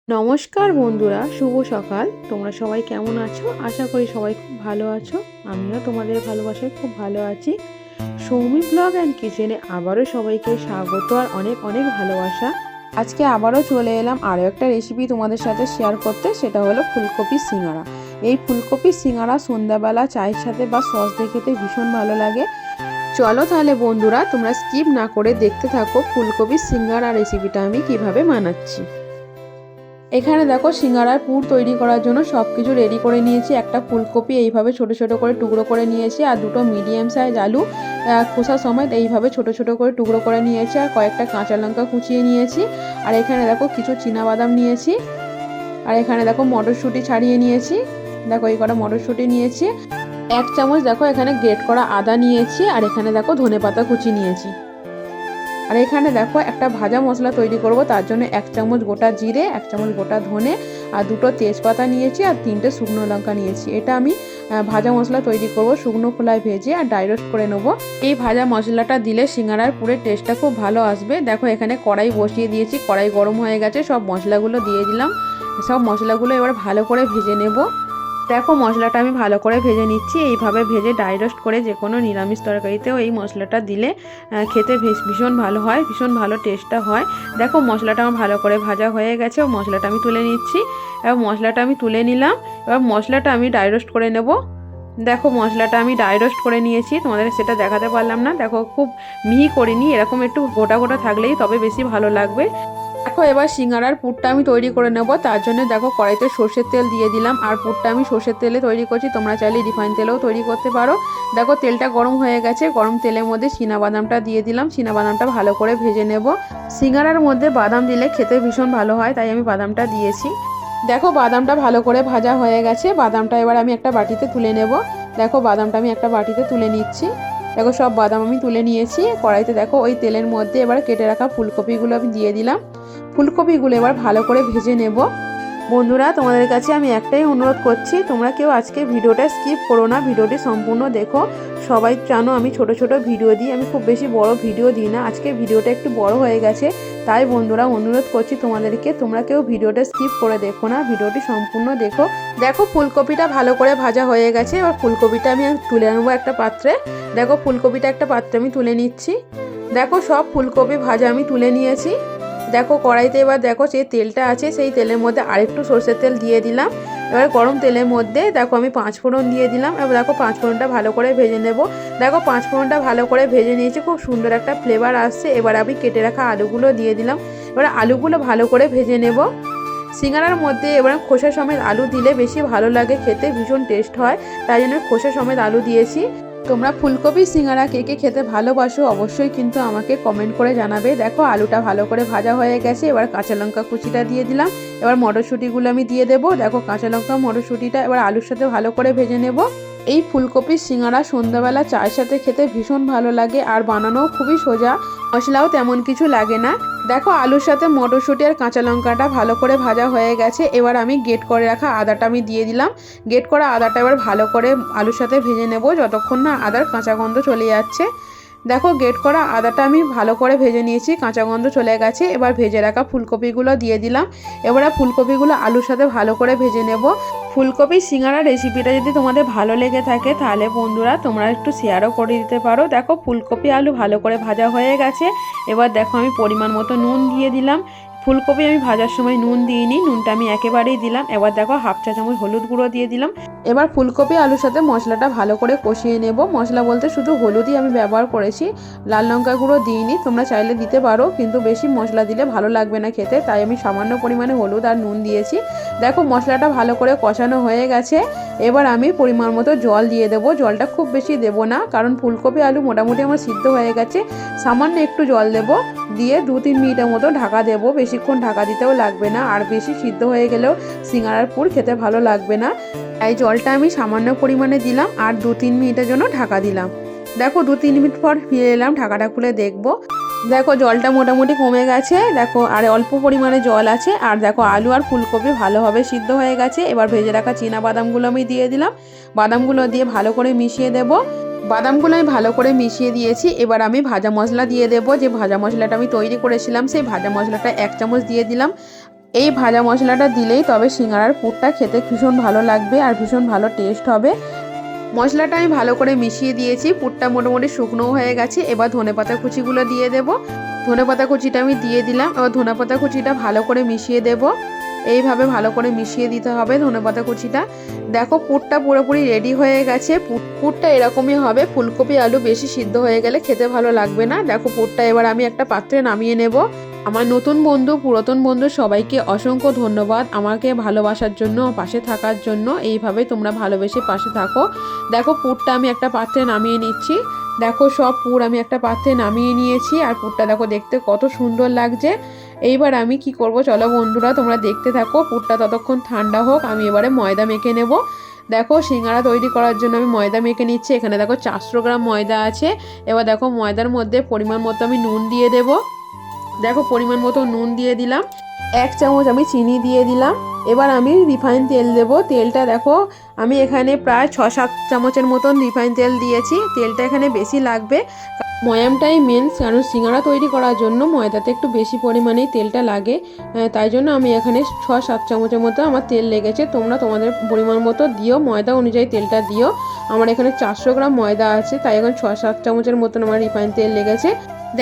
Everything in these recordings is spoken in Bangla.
নমস্কার বন্ধুরা, শুভ সকাল। তোমরা সবাই কেমন আছো? আশা করি সবাই খুব ভালো আছো। আমিও তোমাদের ভালোবাসায় খুব ভালো আছি। সৌমি ব্লগ অ্যান্ড কিচেনে আবারও সবাইকে স্বাগত আর অনেক অনেক ভালোবাসা। আজকে আবারও চলে এলাম আরও একটা রেসিপি তোমাদের সাথে শেয়ার করতে, সেটা হলো ফুলকপির সিঙ্গারা। এই ফুলকপির সিঙ্গারা সন্ধ্যাবেলা চায়ের সাথে বা সস দিয়ে খেতে ভীষণ ভালো লাগে। চলো তাহলে বন্ধুরা, তোমরা স্কিপ না করে দেখতে থাকো ফুলকপির সিঙ্গারা রেসিপিটা আমি কিভাবে বানাচ্ছি। এখানে দেখো সিঙ্গারার পুর তৈরি করার জন্য সব কিছু রেডি করে নিয়েছি। একটা ফুলকপি এইভাবে ছোট ছোট করে টুকরো করে নিয়েছি, আর দুটো মিডিয়াম সাইজ আলু খোসা সমেত এইভাবে ছোট ছোট করে টুকরো করে নিয়েছি, আর কয়েকটা কাঁচা লঙ্কা কুচিয়ে নিয়েছি। আর এখানে দেখো কিছু চীনাবাদাম নিয়েছি, আর এখানে দেখো মটরশুঁটি ছাড়িয়ে নিয়েছি। দেখো এই কটা মটরশুঁটি নিয়েছি। 1 চামচ দেখো এখানে গ্রেট করা আদা নিয়েছি, আর এখানে দেখো ধনেপাতা কুচি নিয়েছি। আর এখানে দেখো একটা ভাজা মশলা তৈরি করব, তার জন্য 1 চামচ গোটা জিরে, 1 চামচ গোটা ধনে, আর দুটো তেজপাতা নিয়েছি, আর 3টে শুকনো লঙ্কা নিয়েছি। এটা আমি ভাজা মশলা তৈরি করব, শুকনো খোলায় ভেজে আর ড্রাই রোস্ট করে নেব। এই ভাজা মশলাটা দিলে সিঙ্গারার পুরের টেস্টটা খুব ভালো আসবে। দেখো এখানে কড়াই বসিয়ে দিয়েছি, কড়াই গরম হয়ে গেছে, সব মশলাগুলো দিয়ে দিলাম। সব মশলাগুলো এবার ভালো করে ভেজে নেব। দেখো মশলাটা আমি ভালো করে ভেজে নিচ্ছি। এইভাবে ভেজে ড্রাই রোস্ট করে যে কোনো নিরামিষ তরকারিতেও এই মশলাটা দিলে খেতে ভীষণ ভালো হয়, ভীষণ ভালো টেস্টটা হয়। দেখো মশলাটা আমার ভালো করে ভাজা হয়ে গেছে, মশলাটা আমি তুলে নিচ্ছি। এবার মশলাটা আমি তুলে নিলাম। এবার মশলাটা আমি ড্রাই রোস্ট করে নেব। দেখো মশলাটা আমি ড্রাই রোস্ট করে নিয়েছি, তোমাদের সেটা দেখাতে পারলাম না। দেখো খুব মিহি করিনি, এরকম একটু গোটা গোটা থাকলেই তবে বেশি ভালো লাগবে। দেখো এবার সিঙ্গারার পুরটা আমি তৈরি করে নেব। তার জন্য দেখো কড়াইতে সর্ষের তেল দিয়ে দিলাম, আর পুরটা আমি সর্ষের তেলে তৈরি করছি, তোমরা চাইলে রিফাইন তেলেও তৈরি করতে পারো। দেখো তেলটা গরম হয়ে গেছে, গরম তেলের মধ্যে চীনাবাদামটা দিয়ে দিলাম। চীনাবাদামটা ভালো করে ভেজে নেব। সিঙ্গারার মধ্যে বাদাম দিলে খেতে ভীষণ ভালো হয়, তাই আমি বাদামটা দিয়েছি। দেখো বাদামটা ভালো করে ভাজা হয়ে গেছে, বাদামটা এবার আমি একটা বাটিতে তুলে নেব। দেখো বাদামটা আমি একটা বাটিতে তুলে নিচ্ছি। দেখো সব বাদাম আমি তুলে নিয়েছি। কড়াইতে দেখো ওই তেলের মধ্যে এবার কেটে রাখা ফুলকপিগুলো আমি দিয়ে দিলাম। ফুলকপিগুলো এবার ভালো করে ভেজে নেব। বন্ধুরা তোমাদের কাছে আমি একটাই অনুরোধ করছি, তোমরা কেউ আজকে ভিডিওটা স্কিপ করো না, ভিডিওটি সম্পূর্ণ দেখো। সবাই জানো আমি ছোট ছোট ভিডিও দিই, আমি খুব বেশি বড় ভিডিও দিই না। আজকে ভিডিওটা একটু বড় হয়ে গেছে, তাই বন্ধুরা অনুরোধ করছি তোমাদেরকে, তোমরা কেউ ভিডিওটা স্কিপ করে দেখো না, ভিডিওটি সম্পূর্ণ দেখো। দেখো ফুলকপিটা ভালো করে ভাজা হয়ে গেছে, এবার ফুলকপিটা আমি তুলে নেবো একটা পাত্রে। দেখো ফুলকপিটা একটা পাত্রে আমি তুলে নিচ্ছি। দেখো সব ফুলকপি ভাজা আমি তুলে নিয়েছি। দেখো কড়াইতে এবার দেখো যে তেলটা আছে, সেই তেলের মধ্যে আরেকটু সরষের তেল দিয়ে দিলাম। এবার গরম তেলের মধ্যে দেখো আমি 5 ফোড়ন দিয়ে দিলাম। এবার দেখো 5 ফোড়নটা ভালো করে ভেজে নেব। দেখো 5 ফোড়নটা ভালো করে ভেজে নিয়েছি, খুব সুন্দর একটা ফ্লেভার আসছে। এবার আমি কেটে রাখা আলুগুলো দিয়ে দিলাম। এবার আলুগুলো ভালো করে ভেজে নেব। সিঙ্গারার মধ্যে এবার খোসা সমেত আলু দিলে বেশি ভালো লাগে খেতে, ভীষণ টেস্ট হয়, তাই জন্য খোসা সমেত আলু দিয়েছি। তোমরা ফুলকপি সিঙ্গারা কে কে খেতে ভালোবাসো অবশ্যই কিন্তু আমাকে কমেন্ট করে জানাবে। দেখো আলুটা ভালো করে ভাজা হয়ে গেছে, এবার কাঁচা লঙ্কা কুচিটা দিয়ে দিলাম। এবার মটরশুঁটিগুলো আমি দিয়ে দেবো। দেখো কাঁচা লঙ্কা মটরশুঁটিটা এবার আলুর সাথে ভালো করে ভেজে নেব। এই ফুলকপির সিঙ্গারা সন্ধ্যাবেলা চায়ের সাথে খেতে ভীষণ ভালো লাগে, আর বানানোও খুবই সোজা, মশলাও তেমন কিছু লাগে না। দেখো আলুর সাথে মটরশুঁটি আর কাঁচা লঙ্কাটা ভালো করে ভাজা হয়ে গেছে। এবার আমি গ্রেট করে রাখা আদাটা আমি দিয়ে দিলাম। গ্রেট করা আদাটা এবার ভালো করে আলুর সাথে ভেজে নেব, যতক্ষণ না আদার কাঁচা গন্ধ চলে যাচ্ছে। দেখো গ্রেট করা আদাটা আমি ভালো করে ভেজে নিয়েছি, কাঁচা গন্ধ চলে গেছে। এবার ভেজে রাখা ফুলকপিগুলো দিয়ে দিলাম। এবারে ফুলকপিগুলো আলুর সাথে ভালো করে ভেজে নেব। ফুলকপি সিঙ্গারা রেসিপিটা যদি তোমাদের ভালো লেগে থাকে, তাহলে বন্ধুরা তোমরা একটু শেয়ারও করে দিতে পারো। দেখো ফুলকপি আলু ভালো করে ভাজা হয়ে গেছে। এবার দেখো আমি পরিমাণ মতো নুন দিয়ে দিলাম। ফুলকপি আমি ভাজার সময় নুন দিইনি, নুনটা আমি একেবারেই দিলাম। এবার দেখো 1/2 চা চামচ হলুদ গুঁড়ো দিয়ে দিলাম। এবার ফুলকপি আলুর সাথে মশলাটা ভালো করে কষিয়ে নেব। মশলা বলতে শুধু হলুদই আমি ব্যবহার করেছি, লাল লঙ্কা গুঁড়ো দিইনি। তোমরা চাইলে দিতে পারো, কিন্তু বেশি মশলা দিলে ভালো লাগবে না খেতে, তাই আমি সামান্য পরিমাণে হলুদ আর নুন দিয়েছি। দেখো মশলাটা ভালো করে কষানো হয়ে গেছে। এবার আমি পরিমাণ মতো জল দিয়ে দেবো। জলটা খুব বেশি দেবো না, কারণ ফুলকপি আলু মোটামুটি আমার সিদ্ধ হয়ে গেছে। সামান্য একটু জল দেবো, দিয়ে 2-3 মিনিটের মতো ঢাকা দেবো। বেশিক্ষণ ঢাকা দিতেও লাগবে না, আর বেশি সিদ্ধ হয়ে গেলেও সিঙ্গারার পুর খেতে ভালো লাগবে না। তাই জলটা আমি সামান্য পরিমাণে দিলাম, আর 2-3 মিনিটের জন্য ঢাকা দিলাম। দেখো 2-3 মিনিট পর ফিরে এলাম, ঢাকাটা খুলে দেখবো। দেখো জলটা মোটামুটি কমে গেছে। দেখো আর অল্প পরিমাণে জল আছে, আর দেখো আলু আর ফুলকপি ভালোভাবে সিদ্ধ হয়ে গেছে। এবার ভেজে রাখা চীনা বাদামগুলো আমি দিয়ে দিলাম। বাদামগুলো দিয়ে ভালো করে মিশিয়ে দেব। বাদামগুলো আমি ভালো করে মিশিয়ে দিয়েছি। এবার আমি ভাজা মশলা দিয়ে দেবো। যে ভাজা মশলাটা আমি তৈরি করেছিলাম, সেই ভাজা মশলাটা 1 চামচ দিয়ে দিলাম। এই ভাজা মশলাটা দিলেই তবে সিঙ্গারার পুরটা খেতে ভীষণ ভালো লাগবে আর ভীষণ ভালো টেস্ট হবে। মশলাটা আমি ভালো করে মিশিয়ে দিয়েছি, পুরটা মোটামুটি শুকনো হয়ে গেছে। এবার ধনেপাতা কুচিগুলো দিয়ে দেব। ধনেপাতা কুচিটা আমি দিয়ে দিলাম। এবার ধনেপাতা কুচিটা ভালো করে মিশিয়ে দেব। এইভাবে ভালো করে মিশিয়ে দিতে হবে ধনেপাতা কুচিটা। দেখো পুরটা পুরোপুরি রেডি হয়ে গেছে। পুরটা এরকমই হবে, ফুলকপি আলু বেশি সিদ্ধ হয়ে গেলে খেতে ভালো লাগবে না। দেখো পুরটা এবার আমি একটা পাত্রে নামিয়ে নেব। আমার নতুন বন্ধু পুরাতন বন্ধু সবাইকে অসংখ্য ধন্যবাদ আমাকে ভালোবাসার জন্য, পাশে থাকার জন্য। এইভাবে তোমরা ভালোবেসে পাশে থাকো। দেখো পুরটা আমি একটা পাত্রে নামিয়ে নিচ্ছি। দেখো সব পুর আমি একটা পাত্রে নামিয়ে নিয়েছি। আর পুরটা দেখো দেখতে কত সুন্দর লাগছে। এইবার আমি কি করব চলো বন্ধুরা তোমরা দেখতে থাকো। পুরটা ততক্ষণ ঠান্ডা হোক, আমি এবারে ময়দা মেখে নেব। দেখো সিঙ্গারা তৈরি করার জন্য আমি ময়দা মেখে নিচ্ছি। এখানে দেখো 400 গ্রাম ময়দা আছে। এবার দেখো ময়দার মধ্যে পরিমাণ মতো আমি নুন দিয়ে দেব। দেখো পরিমাণ মতো নুন দিয়ে দিলাম। 1 চামচ আমি চিনি দিয়ে দিলাম। এবার আমি রিফাইন তেল দেব। তেলটা দেখো আমি এখানে প্রায় 6-7 চামচের মতন রিফাইন তেল দিয়েছি। তেলটা এখানে বেশি লাগবে, ময়ামটাই মেন, কারণ সিঙ্গারা তৈরি করার জন্য ময়দাতে একটু বেশি পরিমাণেই তেলটা লাগে। তাই জন্য আমি এখানে 6-7 চামচের মতো আমার তেল লেগেছে। তোমরা তোমাদের পরিমাণ মতো দিও, ময়দা অনুযায়ী তেলটা দিও। আমার এখানে 400 গ্রাম ময়দা আছে, তাই এখন 6-7 চামচের মতন আমার রিফাইন তেল লেগেছে।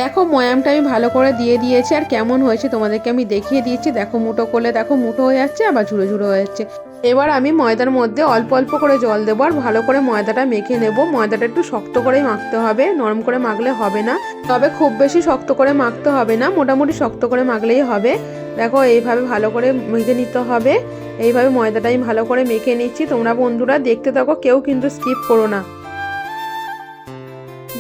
দেখো ময়ামটা আমি ভালো করে দিয়ে দিয়েছি। আর কেমন হয়েছে তোমাদেরকে আমি দেখিয়ে দিয়েছি। দেখো মুঠো করলে দেখো মুঠো হয়ে যাচ্ছে, আবার ঝুড়ো ঝুড়ো হয়ে যাচ্ছে। এবার আমি ময়দার মধ্যে অল্প অল্প করে জল দেবো আর ভালো করে ময়দাটা মেখে নেব। ময়দাটা একটু শক্ত করেই মাখতে হবে, নরম করে মাখলে হবে না। তবে খুব বেশি শক্ত করে মাখতে হবে না, মোটামুটি শক্ত করে মাখলেই হবে। দেখো এইভাবে ভালো করে মেখে নিতে হবে। এইভাবে ময়দাটা আমি ভালো করে মেখে নিচ্ছি। তোমরা বন্ধুরা দেখতে থাকো, কেউ কিন্তু স্কিপ করো না।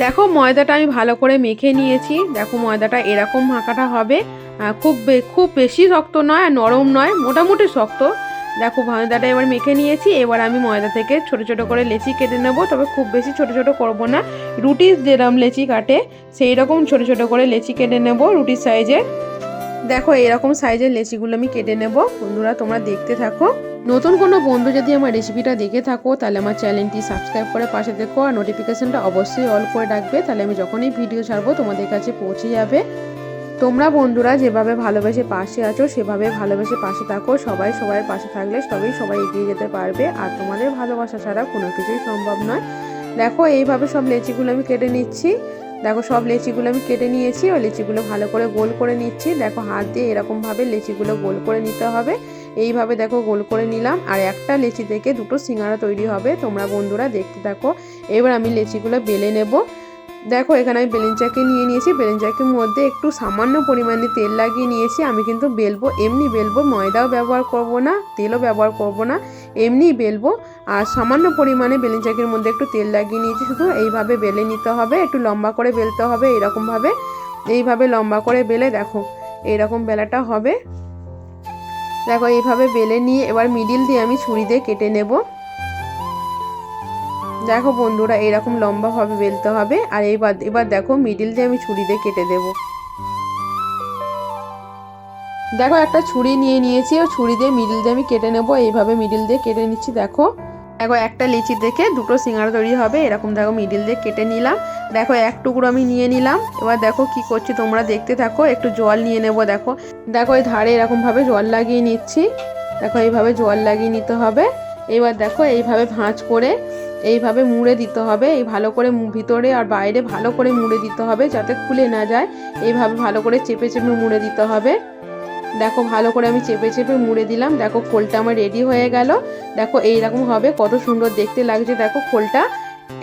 দেখো ময়দাটা আমি ভালো করে মেখে নিয়েছি। দেখো ময়দাটা এরকম মাখাটা হবে, খুব বেশি শক্ত নয় আর নরম নয়, মোটামুটি শক্ত। দেখো ময়দাটা এবার মেখে নিয়েছি। এবার আমি ময়দা থেকে ছোট ছোট করে লেচি কেটে নেব। তবে খুব বেশি ছোট ছোট করব না, রুটির যেরকম লেচি কাটে সেই রকম ছোট ছোট করে লেচি কেটে নেব রুটির সাইজে। দেখো এরকম সাইজের লেচিগুলো আমি কেটে নেব। বন্ধুরা তোমরা দেখতে থাকো। নতুন কোনো বন্ধু যদি আমার রেসিপিটা দেখে থাকো তাহলে আমার চ্যানেলটি সাবস্ক্রাইব করে পাশে দেখো আর নোটিফিকেশনটা অবশ্যই অল করে রাখবে, তাহলে আমি যখনই ভিডিও ছাড়বো তোমাদের কাছে পৌঁছে যাবে। তোমরা বন্ধুরা যেভাবে ভালোবেসে পাশে আছো সেভাবে ভালোবেসে পাশে থাকো। সবাই পাশে থাকলে সবাই এগিয়ে যেতে পারবে। আর তোমাদের ভালোবাসা ছাড়া কোনো কিছুই সম্ভব নয়। দেখো এইভাবে সব লেচিগুলো আমি কেটে নিচ্ছি। দেখো সব লেচিগুলো আমি কেটে নিয়েছি। ওই লেচিগুলো ভালো করে গোল করে নিচ্ছি। দেখো হাত দিয়ে এরকমভাবে লেচিগুলো গোল করে নিতে হবে। এইভাবে দেখো গোল করে নিলাম। আর একটা লেচি থেকে দুটো সিঙ্গারা তৈরি হবে। তোমরা বন্ধুরা দেখতে থাকো। এবার আমি লেচিগুলো বেলে নেব। দেখো এখানে আমি বেলেন চাকি নিয়ে নিয়েছি। বেলেন চাকির মধ্যে একটু সামান্য পরিমাণে তেল লাগিয়ে নিয়েছি। আমি কিন্তু বেলবো, এমনি বেলবো, ময়দাও ব্যবহার করব না, তেলও ব্যবহার করব না, এমনি বেলবো। আর সামান্য পরিমাণে বেলেন চাকির মধ্যে একটু তেল লাগিয়ে নিয়েছি। শুধু এইভাবে বেলে নিতে হবে, একটু লম্বা করে বেলতে হবে এরকমভাবে। এইভাবে লম্বা করে বেলে দেখো এইরকম বেলাটা হবে। দেখো এইভাবে বেলে নিয়ে এবার মিডিল দিয়ে আমি ছুরি দিয়ে কেটে নেব। দেখো বন্ধুরা এরকম লম্বাভাবে বেলতে হবে। আর এবার দেখো মিডিল দিয়ে আমি ছুরি দিয়ে কেটে দেব। দেখো একটা ছুরি নিয়ে নিয়েছি, ও ছুরি দিয়ে মিডিল দিয়ে আমি কেটে নেব। এইভাবে মিডিল দিয়ে কেটে নিচ্ছি। দেখো একটা লিচি থেকে দুটো সিঙ্গারা তৈরি হবে এরকম। দেখো মিডিল দিয়ে কেটে নিলাম। দেখো এক টুকরো আমি নিয়ে নিলাম। এবার দেখো কি করছি তোমরা দেখতে থাকো। একটু জল নিয়ে নেব। দেখো এই ধারে এরকমভাবে জল লাগিয়ে নিচ্ছি। দেখো এইভাবে জল লাগিয়ে নিতে হবে। এবার দেখো এইভাবে ভাঁজ করে এইভাবে মুড়ে দিতে হবে। এই ভালো করে ভিতরে আর বাইরে ভালো করে মুড়ে দিতে হবে যাতে খুলে না যায়। এইভাবে ভালো করে চেপে চেপে মুড়ে দিতে হবে। দেখো ভালো করে আমি চেপে চেপে মুড়ে দিলাম। দেখো খোলটা আমার রেডি হয়ে গেল। দেখো এইরকম হবে, কত সুন্দর দেখতে লাগছে। দেখো খোলটা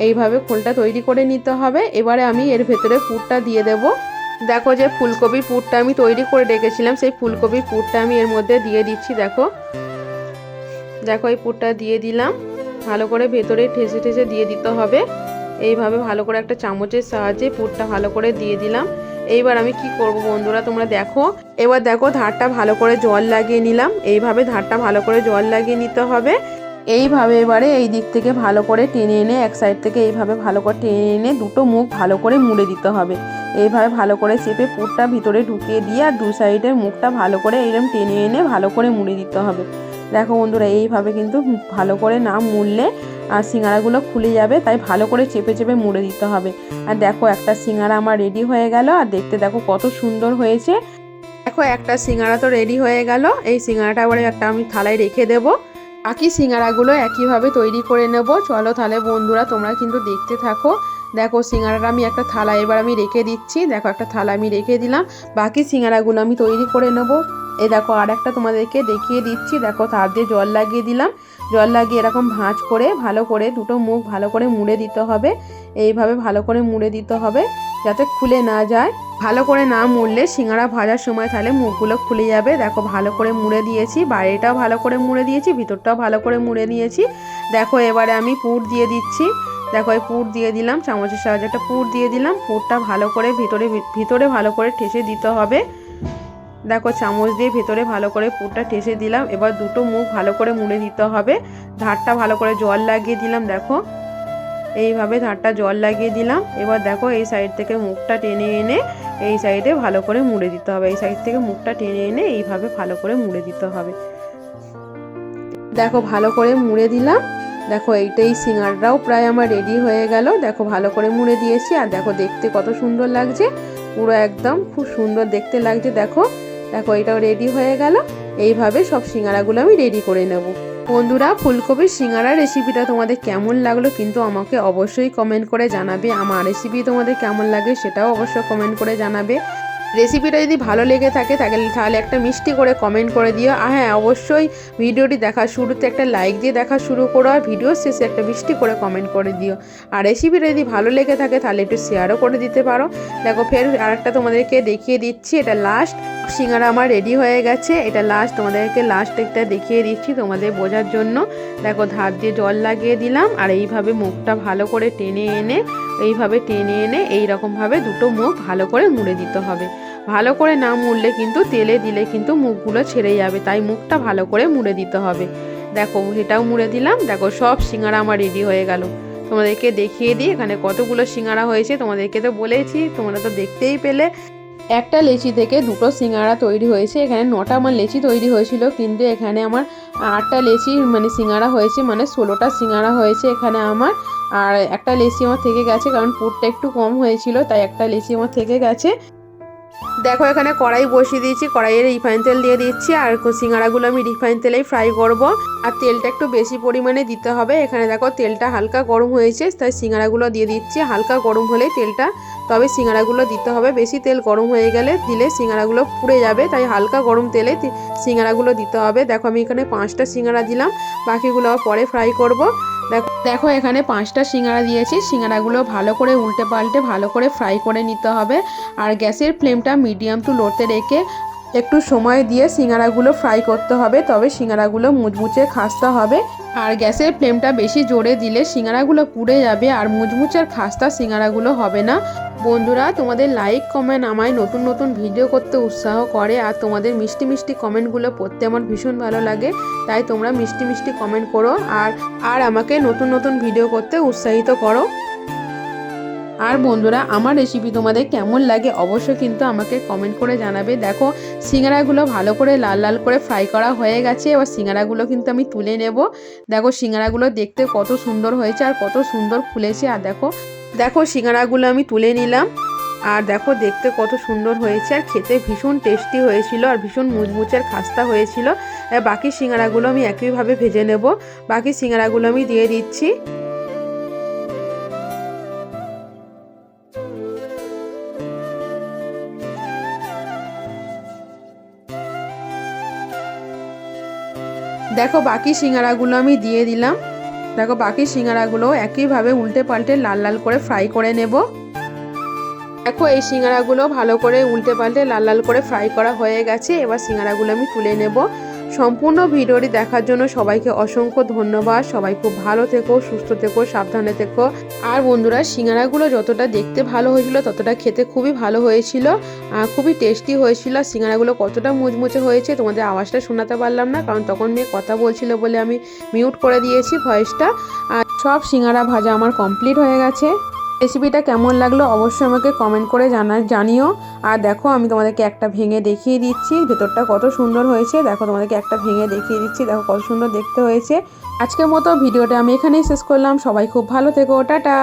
এইভাবে খোলটা তৈরি করে নিতে হবে। এবারে আমি এর ভেতরে পুরটা দিয়ে দেব। দেখো যে ফুলকপির পুরটা আমি তৈরি করে রেখেছিলাম সেই ফুলকপির পুরটা আমি এর মধ্যে দিয়ে দিচ্ছি। দেখো এই পুরটা দিয়ে দিলাম। ভালো করে ভেতরে ঠেসে ঠেসে দিয়ে দিতে হবে। এইভাবে ভালো করে একটা চামচের সাহায্যে পুরটা ভালো করে দিয়ে দিলাম। এইবার আমি কি করব বন্ধুরা তোমরা দেখো। এবার দেখো ধারটা ভালো করে জল লাগিয়ে নিলাম। এইভাবে ধারটা ভালো করে জল লাগিয়ে নিতে হবে। এইভাবে এবারে এই দিক থেকে ভালো করে টেনে এনে এক সাইড থেকে এইভাবে ভালো করে টেনে এনে দুটো মুখ ভালো করে মুড়ে দিতে হবে। এইভাবে ভালো করে চেপে পুরটা ভিতরে ঢুকিয়ে দিয়ে আর দু সাইডের মুখটা ভালো করে এইরকম টেনে এনে ভালো করে মুড়ে দিতে হবে। দেখো বন্ধুরা এইভাবে কিন্তু ভালো করে না মুড়লে আর সিঙ্গারাগুলো খুলে যাবে, তাই ভালো করে চেপে চেপে মুড়ে দিতে হবে। আর দেখো একটা সিঙ্গারা আমার রেডি হয়ে গেল। আর দেখতে দেখো কত সুন্দর হয়েছে। দেখো দেখো একটা সিঙ্গারা তো রেডি হয়ে গেল। এই সিঙ্গারাটা এবারে একটা আমি থালায় রেখে দেব। বাকি সিঙ্গারাগুলো একইভাবে তৈরি করে নেব। চলো তাহলে বন্ধুরা তোমরা কিন্তু দেখতে থাকো। দেখো সিঙ্গারাটা আমি একটা থালায় এবার আমি রেখে দিচ্ছি। দেখো একটা থালা আমি রেখে দিলাম। বাকি সিঙ্গারাগুলো আমি তৈরি করে নেব। এই দেখো আর একটা তোমাদেরকে দেখিয়ে দিচ্ছি। দেখো তার দিয়ে জল লাগিয়ে দিলাম। জল লাগিয়ে এরকম ভাঁজ করে ভালো করে দুটো মুখ ভালো করে মুড়ে দিতে হবে। এইভাবে ভালো করে মুড়ে দিতে হবে যাতে খুলে না যায়। ভালো করে না মুড়লে সিঙ্গারা ভাজার সময় তাহলে মুখগুলো খুলে যাবে। দেখো ভালো করে মুড়ে দিয়েছি, বাইরেটাও ভালো করে মুড়ে দিয়েছি, ভিতরটাও ভালো করে মুড়ে নিয়েছি। দেখো এবারে আমি পুর দিয়ে দিচ্ছি। দেখো এই পুর দিয়ে দিলাম, চামচের সাহায্যে একটা পুর দিয়ে দিলাম। পুরটা ভালো করে ভিতরে ভালো করে ঠেসে দিতে হবে। দেখো চামচ দিয়ে ভেতরে ভালো করে পুরটা ঠেসে দিলাম। এবার দুটো মুখ ভালো করে মুড়ে দিতে হবে। ধারটা ভালো করে জল লাগিয়ে দিলাম। দেখো এইভাবে ধারটা জল লাগিয়ে দিলাম। এবার দেখো এই সাইড থেকে মুখটা টেনে এনে এই সাইডে ভালো করে মুড়ে দিতে হবে। এই সাইড থেকে মুখটা টেনে এনে এইভাবে ভালো করে মুড়ে দিতে হবে। দেখো ভালো করে মুড়ে দিলাম। দেখো এইটাই সিঙ্গারাটাও প্রায় আমার রেডি হয়ে গেল। দেখো ভালো করে মুড়ে দিয়েছি। আর দেখো দেখতে কত সুন্দর লাগছে, পুরো একদম খুব সুন্দর দেখতে লাগছে। দেখো দেখো এটাও রেডি হয়ে গেল। এইভাবে সব সিঙ্গারাগুলো আমি রেডি করে নেব। বন্ধুরা ফুলকপির সিঙ্গারা রেসিপিটা তোমাদের কেমন লাগলো কিন্তু আমাকে অবশ্যই কমেন্ট করে জানাবে। আমার রেসিপি তোমাদের কেমন লাগে সেটাও অবশ্যই কমেন্ট করে জানাবে। রেসিপিটা যদি ভালো লেগে থাকে তাহলে একটা মিষ্টি করে কমেন্ট করে দিও। আর হ্যাঁ অবশ্যই ভিডিওটি দেখার শুরুতে একটা লাইক দিয়ে দেখা শুরু করো, আর ভিডিওর শেষে একটা মিষ্টি করে কমেন্ট করে দিও। আর রেসিপিটা যদি ভালো লেগে থাকে তাহলে একটু শেয়ারও করে দিতে পারো। দেখো ফের আরেকটা তোমাদেরকে দেখিয়ে দিচ্ছি। এটা লাস্ট সিঙ্গারা আমার রেডি হয়ে গেছে। এটা লাস্ট তোমাদেরকে লাস্ট একটা দেখিয়ে দিচ্ছি তোমাদের বোঝার জন্য। দেখো ধার দিয়ে জল লাগিয়ে দিলাম আর এইভাবে মুখটা ভালো করে টেনে এনে এইরকমভাবে দুটো মুখ ভালো করে মুড়ে দিতে হবে। ভালো করে না মুড়লে কিন্তু তেলে দিলে কিন্তু মুখগুলো ছেড়ে যাবে, তাই মুখটা ভালো করে মুড়ে দিতে হবে। দেখো এটাও মুড়ে দিলাম। দেখো সব সিঙ্গারা আমার রেডি হয়ে গেল। তোমাদেরকে দেখিয়ে দিই এখানে কতগুলো সিঙ্গারা হয়েছে। তোমাদেরকে তো বলেছি, তোমরা তো দেখতেই পেলে। একটা লেচি থেকে দুটো সিঙ্গারা তৈরি হয়েছে। এখানে 9টা আমার লেচি তৈরি হয়েছিল, কিন্তু এখানে আমার 8টা লেচি সিঙ্গারা হয়েছে, 16টা সিঙ্গারা হয়েছে এখানে আমার। আর একটা লেচি আমার থেকে গেছে, কারণ পুরটা একটু কম হয়েছিল, তাই একটা লেচি আমার থেকে গেছে। দেখো এখানে কড়াই বসিয়ে দিয়েছি, কড়াইয়ে রিফাইন তেল দিয়ে দিচ্ছি। আর সিঙ্গারাগুলো আমি রিফাইন তেলেই ফ্রাই করব। আর তেলটা একটু বেশি পরিমাণে দিতে হবে। এখানে দেখো তেলটা হালকা গরম হয়েছে, তাই সিঙ্গারাগুলো দিয়ে দিচ্ছি। হালকা গরম হলেই তেলটা তবে সিঙ্গারাগুলো দিতে হবে। বেশি তেল গরম হয়ে গেলে দিলে সিঙ্গারাগুলো পুড়ে যাবে, তাই হালকা গরম তেলে সিঙ্গারাগুলো দিতে হবে। দেখো আমি এখানে 5টা সিঙ্গারা দিলাম, বাকিগুলো পরে ফ্রাই করব। দেখো এখানে 5টা সিঙ্গারা দিয়েছি। সিঙ্গারাগুলো ভালো করে উল্টে পাল্টে ভালো করে ফ্রাই করে নিতে হবে। আর গ্যাসের ফ্লেমটা মিডিয়াম টু লোতে রেখে একটু সময় দিয়ে সিঙ্গারাগুলো ফ্রাই করতে হবে, তবে সিঙ্গারাগুলো মুচমুচে খাস্তা হবে। আর গ্যাসের ফ্লেমটা বেশি জোরে দিলে সিঙ্গারাগুলো পুড়ে যাবে আর মুচমুচের খাস্তা সিঙ্গারাগুলো হবে না। বন্ধুরা তোমাদের লাইক কমেন্ট আমায় নতুন নতুন ভিডিও করতে উৎসাহ করে। আর তোমাদের মিষ্টি মিষ্টি কমেন্টগুলো পড়তে আমার ভীষণ ভালো লাগে, তাই তোমরা মিষ্টি মিষ্টি কমেন্ট করো আর আমাকে নতুন নতুন ভিডিও করতে উৎসাহিত করো। আর বন্ধুরা আমার রেসিপি তোমাদের কেমন লাগে অবশ্যই কিন্তু আমাকে কমেন্ট করে জানাবে। দেখো সিঙ্গারাগুলো ভালো করে লাল লাল করে ফ্রাই করা হয়ে গেছে। এবার সিঙ্গারাগুলো কিন্তু আমি তুলে নেব। দেখো সিঙ্গারাগুলো দেখতে কত সুন্দর হয়েছে আর কত সুন্দর ফুলেছে। আর দেখো সিঙ্গারাগুলো আমি তুলে নিলাম। আর দেখো দেখতে কত সুন্দর হয়েছে আর খেতে ভীষণ টেস্টি হয়েছিল আর ভীষণ মুচমুচের খাস্তা হয়েছিল। বাকি সিঙ্গারাগুলো আমি একইভাবে ভেজে নেব। বাকি সিঙ্গারাগুলো আমি দিয়ে দিচ্ছি। দেখো বাকি সিঙ্গারাগুলো আমি দিয়ে দিলাম। দেখো বাকি সিঙ্গারাগুলো একইভাবে উল্টে পাল্টে লাল লাল করে ফ্রাই করে নেব। দেখো এই সিঙ্গারাগুলো ভালো করে উল্টে পাল্টে লাল লাল করে ফ্রাই করা হয়ে গেছে। এবার সিঙ্গারাগুলো আমি তুলে নেব। সম্পূর্ণ ভিডিওটি দেখার জন্য সবাইকে অসংখ্য ধন্যবাদ। সবাই খুব ভালো থেকো, সুস্থ থেকো, সাবধানে থেকো। আর বন্ধুরা সিঙ্গারাগুলো যতটা দেখতে ভালো হয়েছিল ততটা খেতে খুবই ভালো হয়েছিল, খুবই টেস্টি হয়েছিল। সিঙ্গারাগুলো কতটা মুচমুচে হয়েছে তোমাদের আওয়াজটা শোনাতে পারলাম না, কারণ তখন মেয়ে কথা বলছিল বলে আমি মিউট করে দিয়েছি ভয়েসটা। আর সব সিঙ্গারা ভাজা আমার কমপ্লিট হয়ে গেছে। রেসিপিটা কেমন লাগলো অবশ্যই আমাকে কমেন্ট করে জানিও। আর দেখো আমি তোমাদেরকে একটা ভেঙে দেখিয়ে দিচ্ছি ভেতরটা কত সুন্দর হয়েছে। দেখো তোমাদেরকে একটা ভেঙে দেখিয়ে দিচ্ছি, দেখো কত সুন্দর দেখতে হয়েছে। আজকের মতো ভিডিওটা আমি এখানেই শেষ করলাম। সবাই খুব ভালো থেকো, টাটা।